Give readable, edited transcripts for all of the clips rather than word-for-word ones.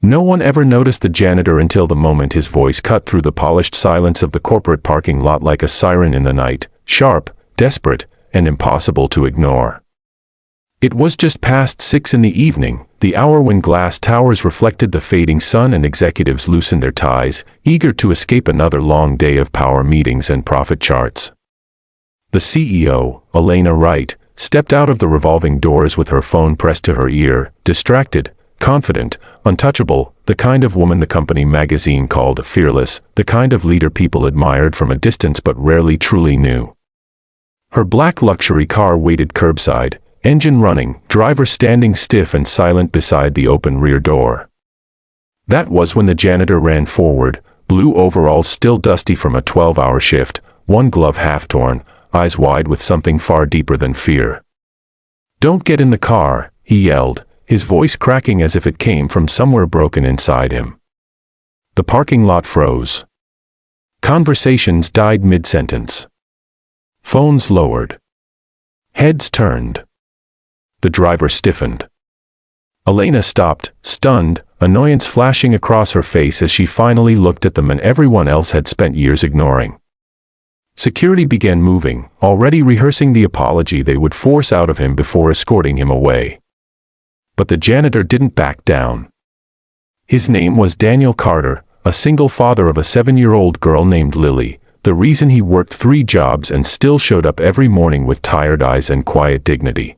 No one ever noticed the janitor until the moment his voice cut through the polished silence of the corporate parking lot like a siren in the night, sharp, desperate, and impossible to ignore. It was just past 6 in the evening, the hour when glass towers reflected the fading sun and executives loosened their ties, eager to escape another long day of power meetings and profit charts. The CEO, Elena Wright, stepped out of the revolving doors with her phone pressed to her ear, distracted, confident, untouchable, the kind of woman the company magazine called fearless, the kind of leader people admired from a distance but rarely truly knew. Her black luxury car waited curbside, engine running, driver standing stiff and silent beside the open rear door. That was when the janitor ran forward, blue overalls still dusty from a 12-hour shift, one glove half torn, eyes wide with something far deeper than fear. "Don't get in the car," he yelled, his voice cracking as if it came from somewhere broken inside him. The parking lot froze. Conversations died mid-sentence. Phones lowered. Heads turned. The driver stiffened. Elena stopped, stunned, annoyance flashing across her face as she finally looked at the man everyone else had spent years ignoring. Security began moving, already rehearsing the apology they would force out of him before escorting him away. But the janitor didn't back down. His name was Daniel Carter, a single father of a 7-year-old girl named Lily, the reason he worked 3 jobs and still showed up every morning with tired eyes and quiet dignity.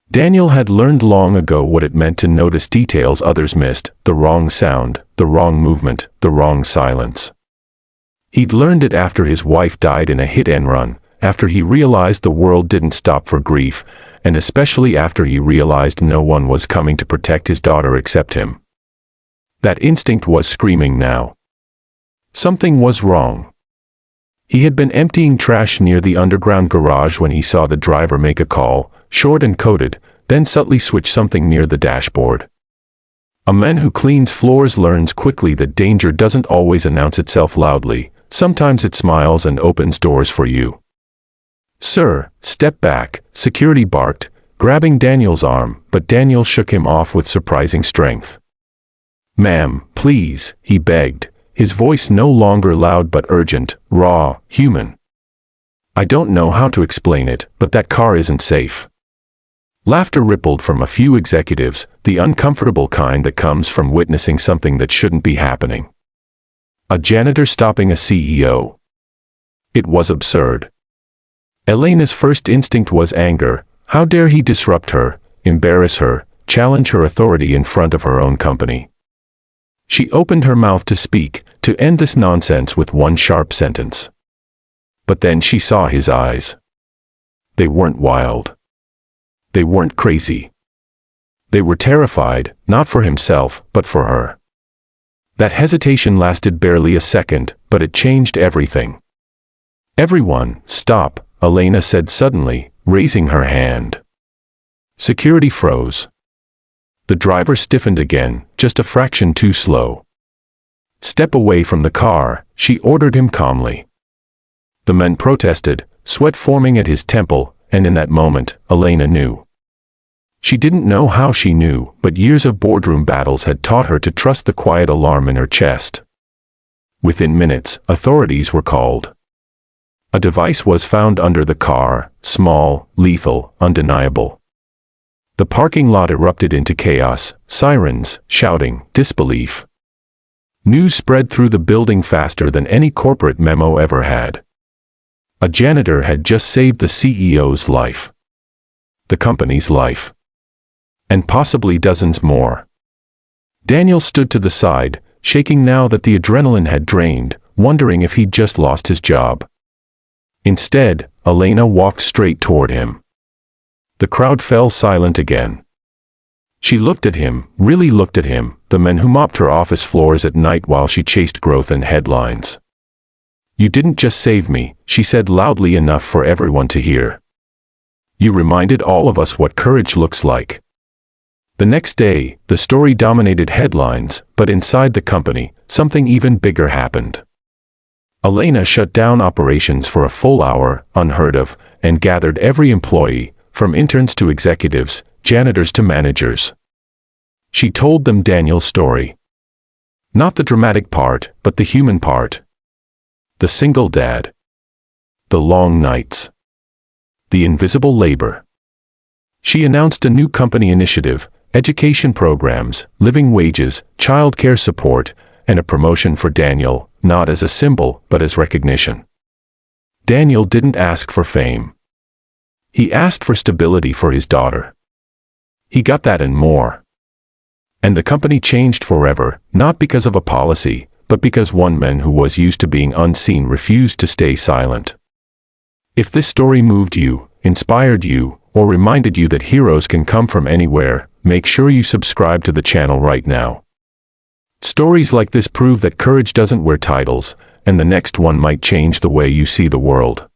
Daniel had learned long ago what it meant to notice details others missed, the wrong sound, the wrong movement, the wrong silence. He'd learned it after his wife died in a hit-and-run, after he realized the world didn't stop for grief, and especially after he realized no one was coming to protect his daughter except him. That instinct was screaming now. Something was wrong. He had been emptying trash near the underground garage when he saw the driver make a call, short and coded, then subtly switch something near the dashboard. A man who cleans floors learns quickly that danger doesn't always announce itself loudly. Sometimes it smiles and opens doors for you. "Sir, step back," security barked, grabbing Daniel's arm, but Daniel shook him off with surprising strength. "Ma'am, please," he begged, his voice no longer loud but urgent, raw, human. "I don't know how to explain it, but that car isn't safe." Laughter rippled from a few executives, the uncomfortable kind that comes from witnessing something that shouldn't be happening. A janitor stopping a CEO. It was absurd. Elena's first instinct was anger. How dare he disrupt her, embarrass her, challenge her authority in front of her own company? She opened her mouth to speak, to end this nonsense with one sharp sentence. But then she saw his eyes. They weren't wild. They weren't crazy. They were terrified, not for himself, but for her. That hesitation lasted barely a second, but it changed everything. "Everyone, stop," Elena said suddenly, raising her hand. Security froze. The driver stiffened again, just a fraction too slow. "Step away from the car," she ordered him calmly. The man protested, sweat forming at his temple, and in that moment, Elena knew. She didn't know how she knew, but years of boardroom battles had taught her to trust the quiet alarm in her chest. Within minutes, authorities were called. A device was found under the car, small, lethal, undeniable. The parking lot erupted into chaos, sirens, shouting, disbelief. News spread through the building faster than any corporate memo ever had. A janitor had just saved the CEO's life. The company's life. And possibly dozens more. Daniel stood to the side, shaking now that the adrenaline had drained, wondering if he'd just lost his job. Instead, Elena walked straight toward him. The crowd fell silent again. She looked at him, really looked at him, the man who mopped her office floors at night while she chased growth and headlines. "You didn't just save me," she said loudly enough for everyone to hear. "You reminded all of us what courage looks like." The next day, the story dominated headlines, but inside the company, something even bigger happened. Elena shut down operations for a full hour, unheard of, and gathered every employee, from interns to executives, janitors to managers. She told them Daniel's story. Not the dramatic part, but the human part. The single dad. The long nights. The invisible labor. She announced a new company initiative, education programs, living wages, childcare support, and a promotion for Daniel, not as a symbol, but as recognition. Daniel didn't ask for fame. He asked for stability for his daughter. He got that and more. And the company changed forever, not because of a policy, but because one man who was used to being unseen refused to stay silent. If this story moved you, inspired you, or reminded you that heroes can come from anywhere, make sure you subscribe to the channel right now. Stories like this prove that courage doesn't wear titles, and the next one might change the way you see the world.